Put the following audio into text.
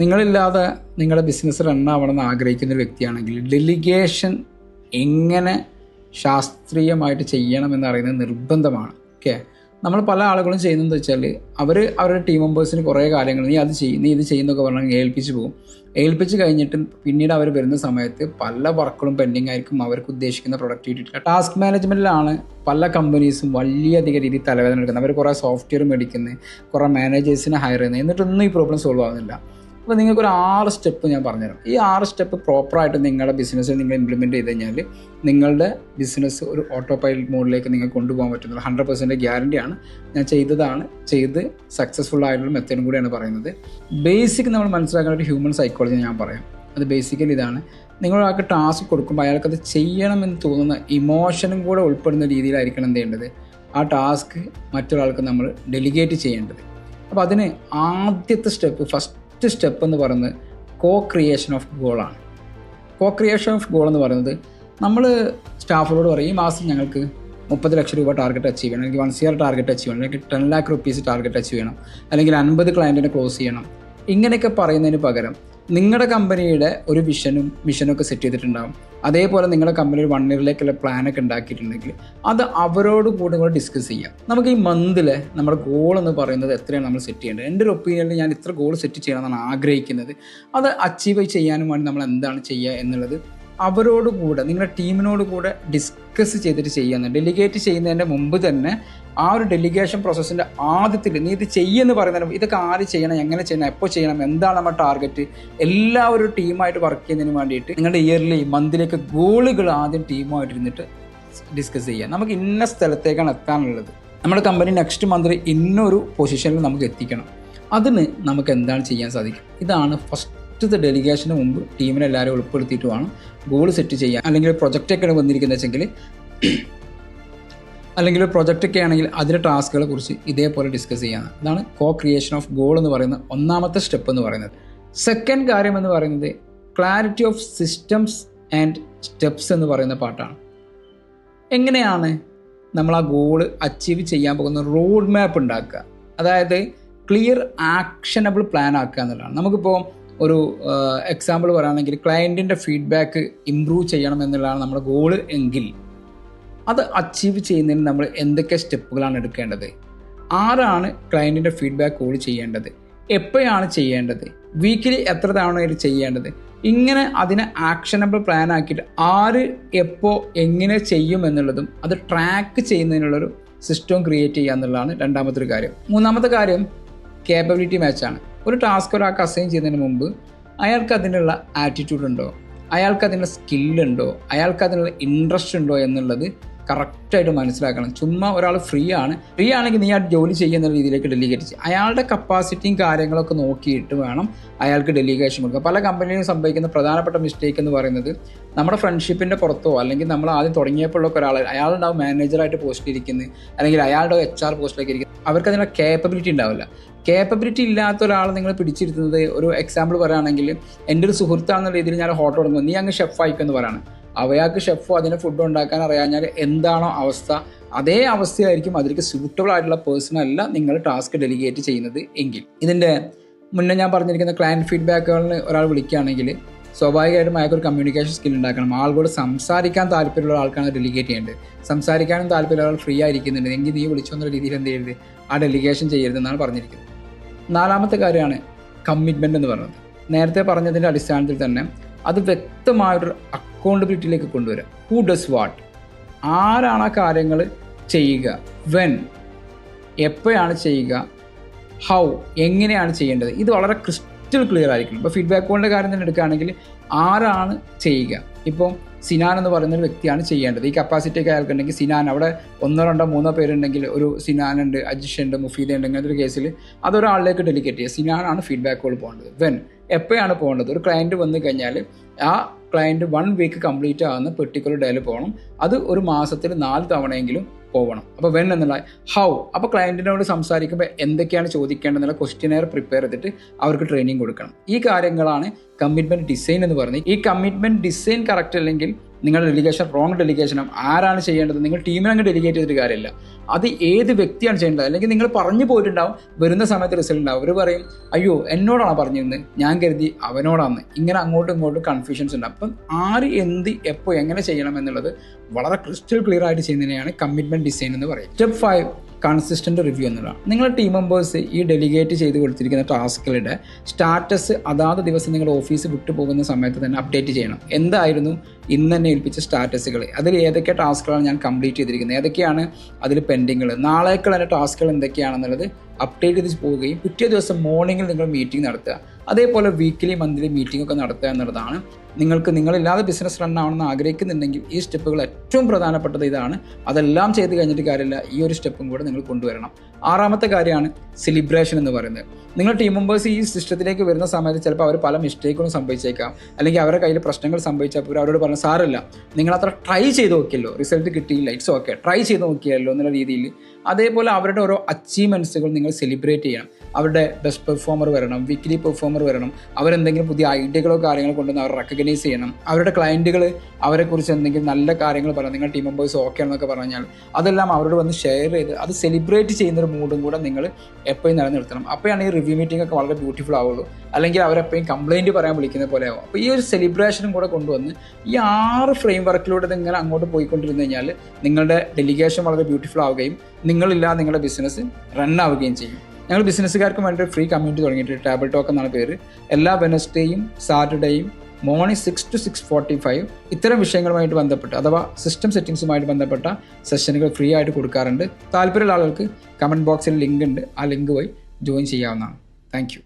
നിങ്ങളില്ലാതെ നിങ്ങളുടെ ബിസിനസ് റണ്ണാവണമെന്ന് ആഗ്രഹിക്കുന്ന ഒരു വ്യക്തിയാണെങ്കിൽ ഡെലിഗേഷൻ എങ്ങനെ ശാസ്ത്രീയമായിട്ട് ചെയ്യണമെന്ന് അറിയുന്നത് നിർബന്ധമാണ്. ഓക്കെ, നമ്മൾ പല ആളുകളും ചെയ്യുന്നതെന്ന് വെച്ചാൽ അവരുടെ ടീം മെമ്പേഴ്സിന് കുറേ കാര്യങ്ങൾ നീ അത് ചെയ്യും, നീ ഇത് ചെയ്യുന്നൊക്കെ പറഞ്ഞാൽ ഏൽപ്പിച്ച് പോകും. ഏൽപ്പിച്ച് കഴിഞ്ഞിട്ട് പിന്നീട് അവർ വരുന്ന സമയത്ത് പല വർക്കുകളും പെൻഡിങ് ആയിരിക്കും. അവർക്ക് ഉദ്ദേശിക്കുന്ന പ്രൊഡക്ടിവിറ്റി ടാസ്ക് മാനേജ്മെൻറ്റിലാണ് പല കമ്പനീസും വലിയധികം രീതിയിൽ തലവേദന എടുക്കുന്നത്. അവർ കുറേ സോഫ്റ്റ്വെയർ മേടിക്കുന്നത്, കുറേ മാനേജേഴ്സിനെ ഹയർ ചെയ്യുന്നത്, എന്നിട്ടൊന്നും ഈ പ്രോബ്ലം സോൾവ് ആവുന്നില്ല. അപ്പോൾ നിങ്ങൾക്കൊരു 6 സ്റ്റെപ്പ് ഞാൻ പറഞ്ഞുതരാം. ഈ 6 സ്റ്റെപ്പ് പ്രോപ്പറായിട്ട് നിങ്ങളുടെ ബിസിനസ്സിൽ നിങ്ങൾ ഇംപ്ലിമെൻറ്റ് ചെയ്ത് കഴിഞ്ഞാൽ നിങ്ങളുടെ ബിസിനസ് ഒരു ഓട്ടോ പൈലറ്റ് മോഡിലേക്ക് നിങ്ങൾക്ക് കൊണ്ടുപോകാൻ പറ്റുന്നത് 100% ഗ്യാരണ്ടിയാണ്. ഞാൻ ചെയ്ത് സക്സസ്ഫുൾ ആയിട്ടുള്ള മെത്തേഡും കൂടിയാണ് പറയുന്നത്. ബേസിക് നമ്മൾ മനസ്സിലാക്കുന്ന ഒരു ഹ്യൂമൻ സൈക്കോളജി ഞാൻ പറയാം. അത് ബേസിക്കലി ഇതാണ്: നിങ്ങളൊരാൾക്ക് ടാസ്ക് കൊടുക്കുമ്പോൾ അയാൾക്കത് ചെയ്യണമെന്ന് തോന്നുന്ന ഇമോഷനും കൂടെ ഉൾപ്പെടുന്ന രീതിയിലായിരിക്കണം എന്ത് ചെയ്യേണ്ടത്, ആ ടാസ്ക് മറ്റൊരാൾക്ക് നമ്മൾ ഡെലിഗേറ്റ് ചെയ്യേണ്ടത്. അപ്പോൾ അതിന് ആദ്യത്തെ ഫസ്റ്റ് സ്റ്റെപ്പ് എന്ന് പറയുന്നത് ക്രിയേഷൻ ഓഫ് ഗോളാണ്. ക്രിയേഷൻ ഓഫ് ഗോൾ എന്ന് പറയുന്നത്, നമ്മൾ സ്റ്റാഫുകളോട് പറയും ഈ മാസം ഞങ്ങൾക്ക് 30 ലക്ഷം രൂപ ടാർഗറ്റ് അച്ചീവ് ചെയ്യണം, അല്ലെങ്കിൽ 1 CR ടാർഗറ്റ് അച്ചീവ് ചെയ്യണം, അല്ലെങ്കിൽ 10 lakh rupees ടാർഗറ്റ് അച്ചീവ് ചെയ്യണം, അല്ലെങ്കിൽ 50 ക്ലയൻറ്റിനെ ക്ലോസ് ചെയ്യണം. ഇങ്ങനെയൊക്കെ പറയുന്നതിന് പകരം നിങ്ങളുടെ കമ്പനിയുടെ ഒരു മിഷനൊക്കെ സെറ്റ് ചെയ്തിട്ടുണ്ടാകും. അതേപോലെ നിങ്ങളുടെ കമ്പനി ഒരു 1 yearലേക്കുള്ള പ്ലാനൊക്കെ ഉണ്ടാക്കിയിട്ടുണ്ടെങ്കിൽ അത് അവരോട് കൂടെ ഡിസ്കസ് ചെയ്യാം. നമുക്ക് ഈ മന്തിലെ നമ്മുടെ ഗോൾ എന്ന് പറയുന്നത് എത്രയാണ് നമ്മൾ സെറ്റ് ചെയ്യേണ്ടത്. എൻ്റെ ഒരു ഒപ്പീനിയനിൽ ഞാൻ ഇത്ര ഗോൾ സെറ്റ് ചെയ്യണമെന്നാണ് ആഗ്രഹിക്കുന്നത്. അത് അച്ചീവ് ചെയ്യാനും വേണ്ടി നമ്മൾ എന്താണ് ചെയ്യുക എന്നുള്ളത് അവരോട് കൂടെ, നിങ്ങളുടെ ടീമിനോട് കൂടെ ഡിസ്കസ് ചെയ്തിട്ട് ചെയ്യുന്നത്. ഡെലിഗേറ്റ് ചെയ്യുന്നതിൻ്റെ മുമ്പ് തന്നെ ആ ഒരു ഡെലിഗേഷൻ പ്രോസസ്സിൻ്റെ ആദ്യത്തിൽ നീ ഇത് ചെയ്യുമെന്ന് പറയുന്നതിന് ഇതൊക്കെ ആര് ചെയ്യണം, എങ്ങനെ ചെയ്യണം, എപ്പോൾ ചെയ്യണം, എന്താണ് നമ്മുടെ ടാർഗറ്റ്, എല്ലാവരും ടീമായിട്ട് വർക്ക് ചെയ്യുന്നതിന് വേണ്ടിയിട്ട് നിങ്ങളുടെ ഇയർലി മന്തിലേക്ക് ഗോളുകൾ ആദ്യം ടീമുമായിട്ട് ഇരുന്നിട്ട് ഡിസ്കസ് ചെയ്യുക. നമുക്ക് ഇന്ന സ്ഥലത്തേക്കാണ് എത്താനുള്ളത്, നമ്മുടെ കമ്പനി നെക്സ്റ്റ് മന്തിൽ ഇന്നൊരു പൊസിഷനിൽ നമുക്ക് എത്തിക്കണം. അതിന് നമുക്ക് എന്താണ് ചെയ്യാൻ സാധിക്കും. ഇതാണ് ഫസ്റ്റ് ഡെലിഗേഷന് മുമ്പ് ടീമിനെ എല്ലാവരും ഉൾപ്പെടുത്തിയിട്ട് വേണം ഗോൾ സെറ്റ് ചെയ്യാൻ. അല്ലെങ്കിൽ പ്രൊജക്റ്റൊക്കെയാണ് വന്നിരിക്കുന്നത് വെച്ചെങ്കിൽ, അല്ലെങ്കിൽ പ്രൊജക്റ്റൊക്കെ ആണെങ്കിൽ അതിൻ്റെ ടാസ്കുകളെ കുറിച്ച് ഇതേപോലെ ഡിസ്കസ് ചെയ്യാം. അതാണ് ക്രിയേഷൻ ഓഫ് ഗോൾ എന്ന് പറയുന്ന ഒന്നാമത്തെ സ്റ്റെപ്പ് എന്ന് പറയുന്നത്. സെക്കൻഡ് കാര്യം എന്ന് പറയുന്നത് clarity of systems and steps എന്ന് പറയുന്ന പാർട്ടാണ്. എങ്ങനെയാണ് നമ്മൾ ആ ഗോള് അച്ചീവ് ചെയ്യാൻ പോകുന്ന റോഡ് മാപ്പ് ഉണ്ടാക്കുക, അതായത് ക്ലിയർ ആക്ഷനബിൾ പ്ലാൻ ആക്കുക എന്നുള്ളതാണ്. നമുക്കിപ്പോൾ ഒരു എക്സാമ്പിൾ പറയുകയാണെങ്കിൽ ക്ലയൻറ്റിൻ്റെ ഫീഡ്ബാക്ക് ഇമ്പ്രൂവ് ചെയ്യണം എന്നുള്ളതാണ് നമ്മുടെ ഗോള് എങ്കിൽ അത് അച്ചീവ് ചെയ്യുന്നതിന് നമ്മൾ എന്തൊക്കെ സ്റ്റെപ്പുകളാണ് എടുക്കേണ്ടത്, ആരാണ് ക്ലയൻറ്റിൻ്റെ ഫീഡ്ബാക്ക് കോൾ ചെയ്യേണ്ടത്, എപ്പോഴാണ് ചെയ്യേണ്ടത്, വീക്കിലി എത്ര തവണ ഇത് ചെയ്യേണ്ടത്, ഇങ്ങനെ അതിനെ ആക്ഷനബിൾ പ്ലാൻ ആക്കിയിട്ട് ആര് എപ്പോൾ എങ്ങനെ ചെയ്യും എന്നുള്ളതും അത് ട്രാക്ക് ചെയ്യുന്നതിനുള്ളൊരു സിസ്റ്റം ക്രിയേറ്റ് ചെയ്യുക എന്നുള്ളതാണ് രണ്ടാമത്തെ കാര്യം. മൂന്നാമത്തെ കാര്യം കേപ്പബിലിറ്റി മാച്ചാണ്. ഒരു ടാസ്ക് ഒരാൾക്ക് അസൈൻ ചെയ്യുന്നതിന് മുമ്പ് അയാൾക്ക് അതിനുള്ള ആറ്റിറ്റ്യൂഡ് ഉണ്ടോ, അയാൾക്ക് അതിനുള്ള സ്കില്ലുണ്ടോ, അയാൾക്ക് അതിനുള്ള ഇൻട്രസ്റ്റ് ഉണ്ടോ എന്നുള്ളത് കറക്റ്റായിട്ട് മനസ്സിലാക്കണം. ചുമ്മാ ഒരാൾ ഫ്രീ ആണെങ്കിൽ നീ ആ ജോലി ചെയ്യുന്ന രീതിയിലേക്ക് ഡെലിഗേറ്റ് ചെയ്യും. അയാളുടെ കപ്പാസിറ്റിയും കാര്യങ്ങളൊക്കെ നോക്കിയിട്ട് വേണം അയാൾക്ക് ഡെലിഗേഷൻ കൊടുക്കുക. പല കമ്പനിയിലും സംഭവിക്കുന്ന പ്രധാനപ്പെട്ട മിസ്റ്റേക്ക് എന്ന് പറയുന്നത്, നമ്മുടെ ഫ്രണ്ട്ഷിപ്പിൻ്റെ പുറത്തോ അല്ലെങ്കിൽ നമ്മൾ ആദ്യം തുടങ്ങിയപ്പോഴൊക്കെ അയാളുണ്ടാവും മാനേജറായിട്ട് പോസ്റ്റിലിരിക്കുന്നത്, അല്ലെങ്കിൽ അയാളുടെ HR പോസ്റ്റിലേക്ക് ഇരിക്കുന്നത്. അവർക്ക് അതിനുള്ള കേപ്പബിലിറ്റി ഉണ്ടാവില്ല. കേപ്പബിലിറ്റി ഇല്ലാത്ത ഒരാൾ നിങ്ങൾ പിടിച്ചിരുത്തുന്നത്, ഒരു എക്സാമ്പിൾ പറയുകയാണെങ്കിൽ എൻ്റെ ഒരു സുഹൃത്താണെന്ന രീതിയിൽ ഞാൻ ഹോട്ടൽ തുടങ്ങുമ്പോൾ നീ അങ്ങ് ഷെഫ് ആയിക്കെന്ന് പറയാണ്. അവയാൾക്ക് ഷെഫോ അതിന് ഫുഡ് ഉണ്ടാക്കാൻ അറിയാഞ്ഞാൽ എന്താണോ അവസ്ഥ, അതേ അവസ്ഥയായിരിക്കും അതിലേക്ക് സ്യൂട്ടബിൾ ആയിട്ടുള്ള പേഴ്സണല്ല നിങ്ങൾ ടാസ്ക് ഡെലിഗേറ്റ് ചെയ്യുന്നത് എങ്കിൽ. ഇതിൻ്റെ മുന്നേ ഞാൻ പറഞ്ഞിരിക്കുന്ന ക്ലയൻറ്റ് ഫീഡ്ബാക്കുകളിൽ ഒരാൾ വിളിക്കുകയാണെങ്കിൽ സ്വാഭാവികമായിട്ടും അയാൾക്കൊരു കമ്മ്യൂണിക്കേഷൻ സ്കിൽ ഉണ്ടാക്കണം. ആളുകളോട് സംസാരിക്കാൻ താല്പര്യമുള്ള ആൾക്കാണ് ഡെലിഗേറ്റ് ചെയ്യേണ്ടത്. സംസാരിക്കാനും താല്പര്യമുള്ള ആൾ ഫ്രീ ആയിരിക്കുന്നുണ്ട് എങ്കിൽ നീ വിളിച്ചു എന്ന രീതിയിൽ എന്ത് ചെയ്യരുത്, ആ ഡെലിഗേഷൻ ചെയ്യരുതെന്നാണ് പറഞ്ഞിരിക്കുന്നത്. നാലാമത്തെ കാര്യമാണ് കമ്മിറ്റ്മെൻ്റ് എന്ന് പറയുന്നത്. നേരത്തെ പറഞ്ഞതിൻ്റെ അടിസ്ഥാനത്തിൽ തന്നെ അത് വ്യക്തമായിട്ടൊരു അക്കൗണ്ടബിലിറ്റിയിലേക്ക് കൊണ്ടുവരിക. ഹൂ ഡസ് വാട്ട്, ആരാണ് ആ കാര്യങ്ങൾ ചെയ്യുക, വെൻ, എപ്പോഴാണ് ചെയ്യുക, ഹൗ, എങ്ങനെയാണ് ചെയ്യേണ്ടത്, ഇത് വളരെ ക്രിസ്റ്റൽ ക്ലിയർ ആയിരിക്കണം. ഇപ്പോൾ ഫീഡ്ബാക്ക് കോളിൻ്റെ കാര്യം തന്നെ എടുക്കുകയാണെങ്കിൽ ആരാണ് ചെയ്യുക. ഇപ്പോൾ സിനാൻ എന്ന് പറയുന്നൊരു വ്യക്തിയാണ് ചെയ്യേണ്ടത്. ഈ കപ്പാസിറ്റി ഒക്കെ അയാൾക്കുണ്ടെങ്കിൽ സിനാൻ, അവിടെ 1, 2, 3 പേരുണ്ടെങ്കിൽ ഒരു സിനാനുണ്ട്, അജിഷ് ഉണ്ട്, മുഫീദ ഉണ്ട്, അങ്ങനത്തെ ഒരു കേസിൽ അതൊരാളിലേക്ക് ഡെലിഗേറ്റ് ചെയ്യുക. സിനാനാണ് ഫീഡ്ബാക്ക് കോൾ പോകേണ്ടത്. വെൻ, എപ്പോഴാണ് പോകേണ്ടത്. ഒരു ക്ലയൻറ്റ് വന്നു കഴിഞ്ഞാൽ ആ ക്ലയൻറ്റ് 1 week കംപ്ലീറ്റ് ആകുന്ന പെർട്ടിക്കുലർ ഡേയിൽ പോകണം. അത് ഒരു മാസത്തിൽ 4 തവണയെങ്കിലും പോകണം. അപ്പോൾ വെൻ എന്നുള്ള ഹൗ, അപ്പോൾ ക്ലയൻറ്റിനോട് സംസാരിക്കുമ്പോൾ എന്തൊക്കെയാണ് ചോദിക്കേണ്ടതെന്നുള്ള ക്വസ്റ്റ്യനെയർ പ്രിപ്പയർ ചെയ്തിട്ട് അവർക്ക് ട്രെയിനിങ് കൊടുക്കണം. ഈ കാര്യങ്ങളാണ് കമ്മിറ്റ്മെൻറ്റ് ഡിസൈൻ എന്ന് പറയുന്നത്. ഈ കമ്മിറ്റ്മെൻറ്റ് ഡിസൈൻ കറക്റ്റ് അല്ലെങ്കിൽ നിങ്ങളുടെ ഡെലിഗേഷൻ റോങ് ഡെലിഗേഷനും ആരാണ് ചെയ്യേണ്ടത്, നിങ്ങൾ ടീമിനെ അങ്ങ് ഡെലിഗേറ്റ് ചെയ്തിട്ട് കാര്യമില്ല. അത് ഏത് വ്യക്തിയാണ് ചെയ്യേണ്ടത്. അല്ലെങ്കിൽ നിങ്ങൾ പറഞ്ഞു പോയിട്ടുണ്ടാവും, വരുന്ന സമയത്ത് റിസൾട്ട് ഉണ്ടാവും. അവർ പറയും അയ്യോ എന്നോടാണ് പറഞ്ഞിരുന്നത്, ഞാൻ കരുതി അവനോടാണ്. ഇങ്ങനെ അങ്ങോട്ടും ഇങ്ങോട്ടും കൺഫ്യൂഷൻസ് ഉണ്ട്. അപ്പം ആര് എന്ത് എപ്പോൾ എങ്ങനെ ചെയ്യണം എന്നുള്ളത് വളരെ ക്രിസ്റ്റൽ ക്ലിയർ ആയിട്ട് ചെയ്യുന്നതിനെയാണ് കമ്മിറ്റ്മെൻറ്റ് ഡിസൈൻ എന്ന് പറയും. സ്റ്റെപ്പ് 5 കൺസിസ്റ്റൻ്റ് റിവ്യൂ എന്നുള്ളതാണ്. നിങ്ങളുടെ ടീം മെമ്പേഴ്സ് ഈ ഡെലിഗേറ്റ് ചെയ്ത് കൊടുത്തിരിക്കുന്ന ടാസ്കുകളുടെ സ്റ്റാറ്റസ് അതാത് ദിവസം നിങ്ങൾ ഓഫീസ് വിട്ടു പോകുന്ന സമയത്ത് തന്നെ അപ്ഡേറ്റ് ചെയ്യണം. എന്തായിരുന്നു ഇന്ന് തന്നെ ഏൽപ്പിച്ച സ്റ്റാറ്റസുകൾ, അതിൽ ഏതൊക്കെ ടാസ്കുകളാണ് ഞാൻ കംപ്ലീറ്റ് ചെയ്തിരിക്കുന്നത്, ഏതൊക്കെയാണ് അതിൽ പെൻഡിങ്ങുകൾ, നാളേക്കുള്ള എൻ്റെ ടാസ്കുകൾ എന്തൊക്കെയാണെന്നുള്ളത് അപ്ഡേറ്റ് ചെയ്ത് പോവുകയും പിറ്റേ ദിവസം മോർണിംഗിൽ നിങ്ങൾ മീറ്റിംഗ് നടത്തുക. അതേപോലെ വീക്കിലി മന്ത്ലി മീറ്റിംഗ് ഒക്കെ നടത്തുക എന്നുള്ളതാണ്. നിങ്ങളില്ലാതെ ബിസിനസ് റൺ ആവണമെന്ന് ആഗ്രഹിക്കുന്നുണ്ടെങ്കിൽ ഈ സ്റ്റെപ്പുകൾ ഏറ്റവും പ്രധാനപ്പെട്ടത് ഇതാണ്. അതെല്ലാം ചെയ്ത് കഴിഞ്ഞിട്ട് കാര്യമില്ല, ഈ ഒരു സ്റ്റെപ്പും കൂടെ നിങ്ങൾ കൊണ്ടുവരണം. 6ാമത്തെ കാര്യമാണ് സെലിബ്രേഷൻ എന്ന് പറയുന്നത്. നിങ്ങൾ ടീം മെമ്പേഴ്സ് ഈ സിസ്റ്റത്തിലേക്ക് വരുന്ന സമയത്ത് ചിലപ്പോൾ അവർ പല മിസ്റ്റേക്കുകളും സംഭവിച്ചേക്കാം, അല്ലെങ്കിൽ അവരുടെ കയ്യിൽ പ്രശ്നങ്ങൾ സംഭവിച്ചപ്പോൾ അവരോട് പറഞ്ഞ സാരമില്ല, നിങ്ങൾ അത്ര ട്രൈ ചെയ്ത് നോക്കിയല്ലോ, റിസൾട്ട് കിട്ടിയില്ല, ഇറ്റ്സ് ഓക്കെ, ട്രൈ ചെയ്ത് നോക്കിയല്ലോ എന്നുള്ള രീതിയിൽ. അതേപോലെ അവരുടെ ഓരോ അച്ചീവ്മെൻറ്റ്സുകൾ നിങ്ങൾ സെലിബ്രേറ്റ് ചെയ്യണം. അവരുടെ ബെസ്റ്റ് പെർഫോമർ വരണം, വീക്ക്ലി പെർഫോമർ വരണം, അവരെന്തെങ്കിലും പുതിയ ഐഡിയകളോ കാര്യങ്ങളോ കൊണ്ടുവന്ന് അവർ റെക്കഗ്നൈസ് ചെയ്യണം. അവരുടെ ക്ലയൻറ്റുകൾ അവരെക്കുറിച്ച് എന്തെങ്കിലും നല്ല കാര്യങ്ങൾ പറയാം, നിങ്ങൾ ടീം മെമ്പേഴ്സ് ഓക്കെ എന്നൊക്കെ പറഞ്ഞാൽ അതെല്ലാം അവരോട് വന്ന് ഷെയർ ചെയ്ത് അത് സെലിബ്രേറ്റ് ചെയ്യുന്നൊരു മൂഡും കൂടെ നിങ്ങൾ എപ്പോഴും നിലനിർത്തണം. അപ്പോഴാണ് ഈ റിവ്യൂ മീറ്റിംഗ് ഒക്കെ വളരെ ബ്യൂട്ടിഫുൾ ആവുള്ളൂ. അല്ലെങ്കിൽ അവരെപ്പോഴും കംപ്ലയിൻറ്റ് പറയാൻ വിളിക്കുന്ന പോലെ ആവും. അപ്പോൾ ഈ ഒരു സെലിബ്രേഷനും കൂടെ കൊണ്ടുവന്ന് ഈ 6 ഫ്രെയിം വർക്കിലൂടെ ഇങ്ങനെ അങ്ങോട്ട് പോയിക്കൊണ്ടിരുന്നു കഴിഞ്ഞാൽ നിങ്ങളുടെ ഡെലിഗേഷൻ വളരെ ബ്യൂട്ടിഫുൾ ആവുകയും നിങ്ങളില്ലാതെ നിങ്ങളുടെ ബിസിനസ് റൺ ആവുകയും ചെയ്യും. ഞങ്ങൾ ബിസിനസ്സുകാർക്ക് വേണ്ടി ഫ്രീ കമ്മ്യൂണിറ്റി തുടങ്ങിയിട്ട് ടേബിൾ ടോക്ക് എന്നാണ് പേര്. എല്ലാ വെനസ്ഡേയും സാറ്റർഡേയും മോർണിംഗ് 6 to 6:45 ഇത്തരം വിഷയങ്ങളുമായിട്ട് ബന്ധപ്പെട്ട് അഥവാ സിസ്റ്റം സെറ്റിംഗ്സുമായിട്ട് ബന്ധപ്പെട്ട സെഷനുകൾ ഫ്രീ ആയിട്ട് കൊടുക്കാറുണ്ട്. താല്പര്യമുള്ള ആളുകൾക്ക് കമൻറ്റ് ബോക്സിൽ ലിങ്ക് ഉണ്ട്, ആ ലിങ്ക് പോയി ജോയിൻ ചെയ്യാവുന്നതാണ്. Thank you.